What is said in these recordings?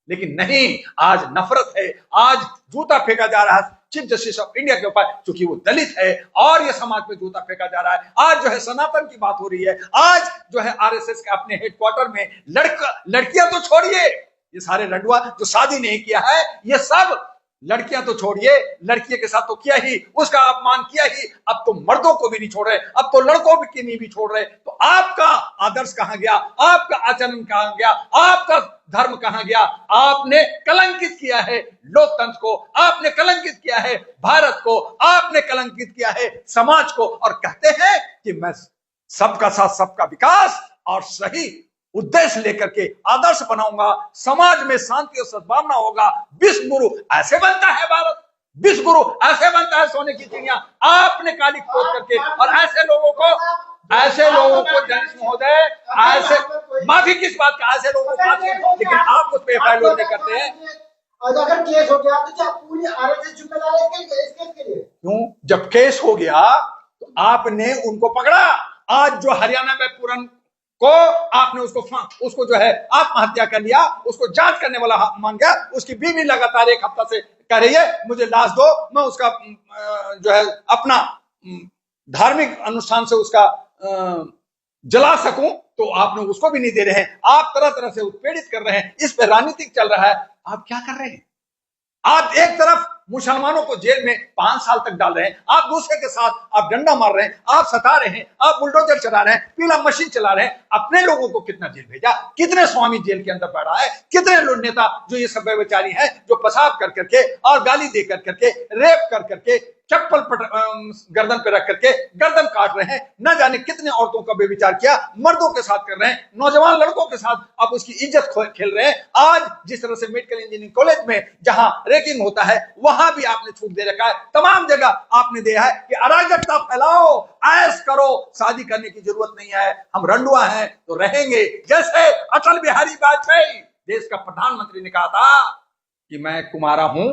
लेकिन नहीं, आज नफरत है, आज जूता फेंका जा रहा है चीफ जस्टिस ऑफ इंडिया के ऊपर, क्योंकि वो दलित है, और ये समाज में जूता फेंका जा रहा है। आज जो है सनातन की बात हो रही है, आज जो है आरएसएस के अपने हेडक्वार्टर में लड़कियां तो छोड़िए, ये सारे रंडुआ जो शादी नहीं किया है, ये सब लड़कियां तो छोड़िए, लड़कियों के साथ तो किया ही, उसका अपमान किया ही, अब तो मर्दों को भी नहीं छोड़ रहे, अब तो लड़कों की नहीं भी छोड़ रहे। तो आपका आदर्श कहां गया, आपका आचरण कहां गया, आपका धर्म कहां गया? आपने कलंकित किया है लोकतंत्र को, आपने कलंकित किया है भारत को, आपने कलंकित किया है समाज को, और कहते हैं कि मैं सबका साथ सबका विकास और सही उद्देश्य लेकर के आदर्श बनाऊंगा, समाज में शांति और सद्भावना होगा। विश्व गुरु ऐसे बनता है भारत, विश्व गुरु ऐसे बनता है सोने की चिड़िया। आपने काली खोज करके, और ऐसे लोगों को जर्नलिस्ट महोदय, ऐसे माफी किस बात का, ऐसे लोगों को, लेकिन आप उस पर एफआईआर नहीं करते हैं। और अगर केस हो गया तो क्या पूरी आरएसएस जिम्मेदार है इस केस के लिए? क्यों? जब केस हो गया तो आपने उनको पकड़ा। आज जो हरियाणा में पूरन को आपने उसको जो है आत्महत्या कर लिया, उसको जांच करने वाला मांग गया, उसकी बीवी लगातार एक हफ्ता से कह रही है मुझे लाश दो, मैं उसका जो है अपना धार्मिक अनुष्ठान से उसका जला सकूं, तो आपने उसको भी नहीं दे रहे हैं। आप तरह तरह से उत्पीड़ित कर रहे हैं, इस पे राजनीतिक चल रहा है। आप क्या कर रहे हैं? आप एक तरफ मुसलमानों को जेल में 5 साल तक डाल रहे हैं, आप दूसरे के साथ आप डंडा मार रहे हैं, आप सता रहे हैं, आप बुलडोजर चला रहे हैं, पीला मशीन चला रहे हैं। अपने लोगों को कितना जेल भेजा, कितने स्वामी जेल के अंदर बैठा है, कितने लोग नेता जो ये सब व्यभिचारी हैं, जो पेशाब कर करके और गाली दे कर करके, रेप कर करके, चप्पल गर्दन पे रख करके गर्दन काट रहे हैं। न जाने कितने औरतों का व्यभिचार किया, मर्दों के साथ कर रहे हैं, नौजवान लड़कों के साथ आप उसकी इज्जत खेल रहे हैं। आज जिस तरह से मेडिकल इंजीनियरिंग कॉलेज में जहां रैगिंग होता है, वहां भी आपने छूट दे रखा है। तमाम जगह आपने दिया है कि अराजकता फैलाओ, ऐश करो, शादी करने की जरूरत नहीं है, हम रंडुआ हैं तो रहेंगे। जैसे अटल बिहारी वाजपेयी देश का प्रधानमंत्री ने कहा था कि मैं कुमारा हूं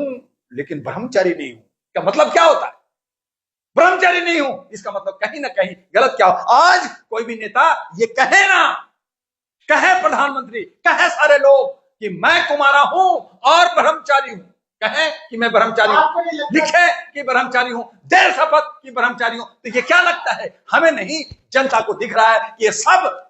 लेकिन ब्रह्मचारी नहीं हूं। का मतलब क्या होता है? ब्रह्मचारी नहीं हूं, इसका मतलब कहीं ना कहीं गलत क्या हो। आज कोई भी नेता ये कहे ना, कहे प्रधानमंत्री, कहे सारे लोग कि मैं कुमारा हूं और ब्रह्मचारी हूं, कहे कि मैं ब्रह्मचारी हूं, लिखे कि ब्रह्मचारी हूं, दे शपथ कि ब्रह्मचारी हूं, तो ये क्या लगता है? हमें नहीं, जनता को दिख रहा है कि ये सब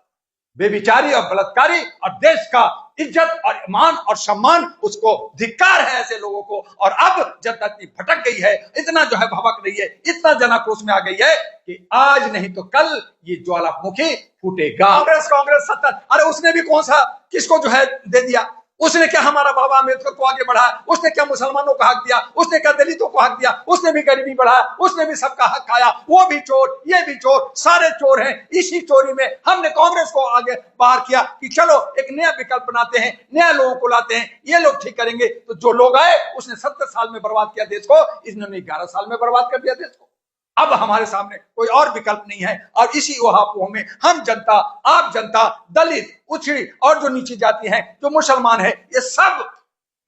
बेविचारी और बलात्कारी, और देश का इज्जत और ईमान और सम्मान, उसको धिक्कार है ऐसे लोगों को। और अब जनता इतनी भटक गई है, इतना जो है भड़क रही है, इतना जनाक्रोश में आ गई है कि आज नहीं तो कल ये ज्वालामुखी फूटेगा। कांग्रेस 70, अरे उसने भी कौन सा किसको जो है दे दिया? उसने क्या हमारा बाबा अम्बेडकर को आगे बढ़ाया? उसने क्या मुसलमानों का हक दिया? उसने क्या दलितों को हक दिया? उसने भी गरीबी बढ़ाया, उसने भी सबका हक खाया। वो भी चोर, ये भी चोर, सारे चोर हैं। इसी चोरी में हमने कांग्रेस को आगे बाहर किया कि चलो एक नया विकल्प बनाते हैं, नया लोगों को लाते हैं, ये लोग ठीक करेंगे। तो जो लोग आए उसने 70 साल में बर्बाद किया देश को, इन्होंने 11 साल में बर्बाद कर दिया देश को। अब हमारे सामने कोई और विकल्प नहीं है, और इसी वहां में हम जनता, आप जनता, दलित, उछड़ी और जो नीची जाति है, जो मुसलमान है, ये सब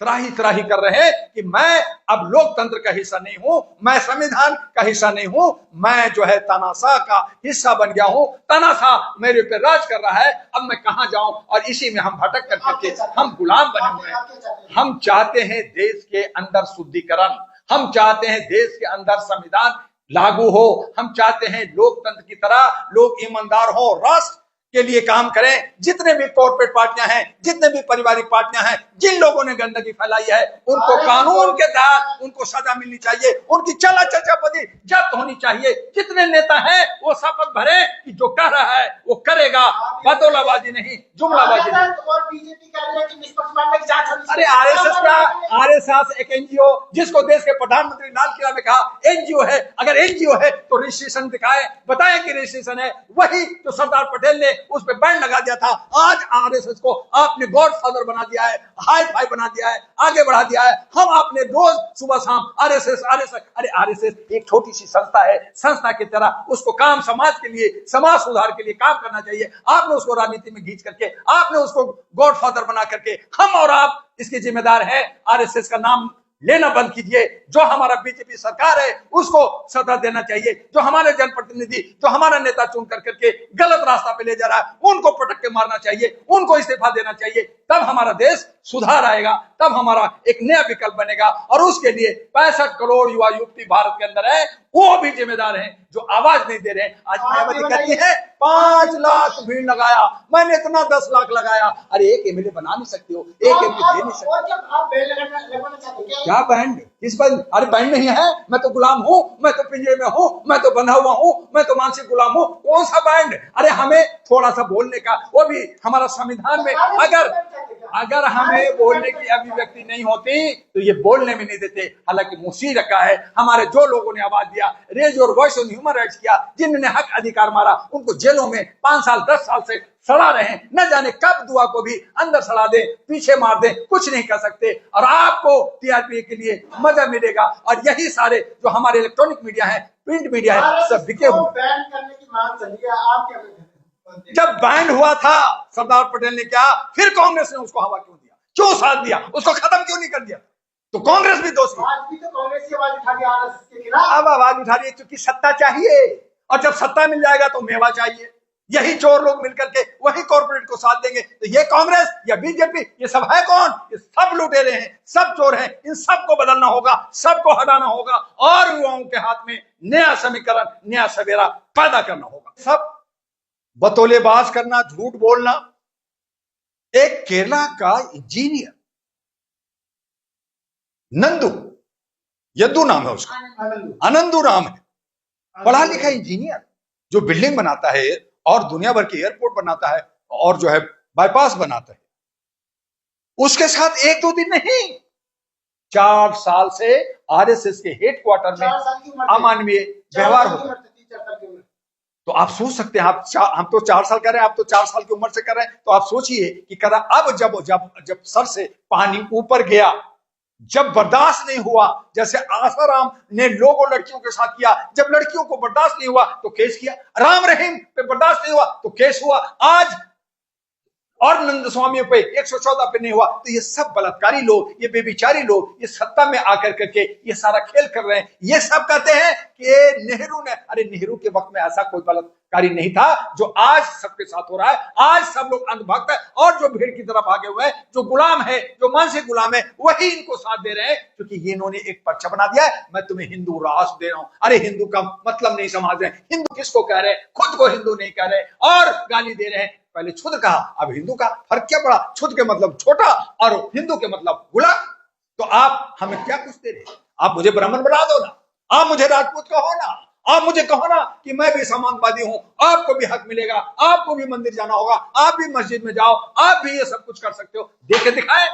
त्राही त्राही कर रहे हैं कि मैं अब लोकतंत्र का हिस्सा नहीं हूं, मैं संविधान का हिस्सा नहीं हूं, मैं जो है तानाशाह का हिस्सा बन गया हूं, तानाशाह मेरे पे राज कर रहा है, अब मैं कहां जाऊं? और इसी में हम भटक करके हम गुलाम बने हुए हैं। हम चाहते हैं देश के अंदर शुद्धिकरण, हम चाहते हैं देश के अंदर संविधान लागू हो, हम चाहते हैं लोकतंत्र की तरह लोग ईमानदार हो, राष्ट्र के लिए काम करें। जितने भी कॉर्पोरेट पार्टियां हैं, जितने भी पारिवारिक पार्टियां हैं, जिन लोगों ने गंदगी फैलाई है, उनको कानून के तहत उनको सजा मिलनी चाहिए, उनकी चला चचापदी जब्त होनी चाहिए। जितने नेता हैं वो शपथ भरे कि जो कह रहा है वो करेगा, बदौलाबाजी नहीं, जुमलाबाजी नहीं। और बीजेपी कह रही है कि निष्पक्ष की जांच होनी चाहिए। अरे आरएसएस का, आरएसएस एक एनजीओ, जिसको देश के प्रधानमंत्री लाल किला में कहा एनजीओ है, अगर एनजीओ है तो रजिस्ट्रेशन दिखाए, बताए कि रजिस्ट्रेशन है। वही जो सरदार पटेल ने उस पे बैन लगा दिया था, आज आरएसएस को आपने गॉडफादर बना दिया है, हाई फाई बना दिया है, आगे बढ़ा दिया है। हम आपने रोज सुबह शाम आरएसएस आरएसएस, अरे आरएसएस एक छोटी सी संस्था है, संस्था की तरह उसको काम समाज के लिए, समाज सुधार के लिए काम करना चाहिए। आपने उसको राजनीति में खींच करके, आपने उसको गॉडफादर बना करके, हम और आप इसके जिम्मेदार हैं। आरएसएस का नाम लेना बंद कीजिए। जो हमारा बीजेपी सरकार है उसको सजा देना चाहिए। जो हमारे जनप्रतिनिधि, जो हमारा नेता चुन कर करके गलत रास्ता पे ले जा रहा है, उनको पटक के मारना चाहिए, उनको इस्तीफा देना चाहिए। तब हमारा देश सुधार आएगा, तब हमारा एक नया विकल्प बनेगा। और उसके लिए 65 करोड़ युवा युवती भारत के अंदर है, वो भी जिम्मेदार हैं जो आवाज नहीं दे रहे हैं। आज मायावती कहती है 5 लाख भीड़ लगाया, मैंने इतना 10 लाख लगाया। अरे एक एमएलए बना नहीं सकते हो, एक एमएलए दे नहीं सकते। और जब आप बैन लगवाना चाहते हैं क्या बैंड? किस बैंड? अरे बैंड नहीं है, मैं तो गुलाम हूं, मैं तो पिंजरे में हूं, मैं तो बंधा हुआ हूं, मैं तो मानसिक गुलाम हूं। कौन सा बैंड? अरे हमें थोड़ा सा बोलने का, वो भी हमारा संविधान में अगर हमें बोलने की अभिव्यक्ति नहीं होती तो ये बोलने में नहीं देते। हालांकि मुसीर रखा है, हमारे जो लोगों ने आवाज दिया, रेज और वॉइस ऑन ह्यूमन राइट्स किया, जिन्होंने हक अधिकार मारा, उनको जेलों में 5 साल 10 साल से सड़ा रहे हैं। न जाने कब दुआ को भी अंदर सड़ा दे, पीछे मार दे, कुछ नहीं कर सकते। और आपको टीआरपी के लिए मजा मिलेगा। और यही सारे जो हमारे इलेक्ट्रॉनिक मीडिया है, प्रिंट मीडिया है, सब बिके हुए। बैन करने की मांग चल रही है, आप क्या कहते हैं? जब बैंड हुआ था सरदार पटेल ने क्या, फिर कांग्रेस ने उसको हवा क्यों दिया, क्यों साथ दिया, उसको खत्म क्यों नहीं कर दिया? तो कांग्रेस भी दोषी। आज भी तो कांग्रेस की आवाज उठा रही है आरएसएस के खिलाफ। अब आवाज उठा रही है क्योंकि सत्ता चाहिए, और जब सत्ता मिल जाएगा तो मेवा चाहिए। यही चोर लोग मिलकर के वही कॉर्पोरेट को साथ देंगे। तो ये कांग्रेस या बीजेपी, ये सब है कौन? ये सब लुटेरे हैं, सब चोर हैं। इन सबको बदलना होगा, सबको हटाना होगा, और युवाओं के हाथ में नया समीकरण, नया सवेरा पैदा करना होगा। सब बतौलेबाज करना, झूठ बोलना। एक केरला का इंजीनियर नंदू, यद्दू नाम है उसका, आनंदू नाम है, पढ़ा लिखा इंजीनियर जो बिल्डिंग बनाता है और दुनिया भर के एयरपोर्ट बनाता है और जो है बाईपास बनाता है। उसके साथ 1-2 दिन नहीं, 4 साल से आरएसएस के हेडक्वार्टर में अमानवीय व्यवहार होता है। तो आप सोच सकते हैं, हम तो 4 साल कर रहे हैं, आप तो 4 साल की उम्र से कर रहे हैं। तो आप सोचिए कि कदा अब जब सर से पानी ऊपर गया, जब बर्दाश्त नहीं हुआ, जैसे आसाराम ने लोगों लड़कियों के साथ किया, जब लड़कियों को बर्दाश्त नहीं हुआ तो केस किया, राम रहीम पे बर्दाश्त नहीं हुआ तो केस हुआ, आज और नंद स्वामियों पे 114 पे नहीं हुआ। तो ये सब बलात्कारी लोग, ये बेबिचारी लोग, ये सत्ता में आकर करके ये सारा खेल कर रहे हैं। ये सब कहते हैं कि नेहरू ने, अरे नेहरू के वक्त में ऐसा कोई बलात्कारी नहीं था जो आज सबके साथ हो रहा है। आज सब लोग अंधभक्त है और जो भीड़ की तरफ भागे हुए हैं, जो गुलाम है, जो मानसिक गुलाम है, वही इनको साथ दे रहे हैं। क्योंकि ये इन्होंने एक पर्चा बना दिया है, मैं तुम्हें हिंदू राष्ट्र दे रहा हूं। अरे हिंदू का मतलब नहीं समझ रहे, हिंदू किसको कह रहे हैं? खुद को हिंदू नहीं कह रहे और गाली दे रहे हैं। पहले छुद्र कहा, अब हिंदू का। फर्क क्या पड़ा? छुद्र के मतलब छोटा और हिंदू के मतलब गुलाम। तो आप हमें क्या पूछते रहे? आप मुझे ब्राह्मण बना दो ना, आप मुझे राजपूत कहो ना, आप मुझे कहो ना कि मैं भी समाजवादी हूं, आपको भी हक मिलेगा, आपको भी मंदिर जाना होगा, आप भी मस्जिद में जाओ, आप भी ये सब कुछ कर सकते हो। देखे दिखाए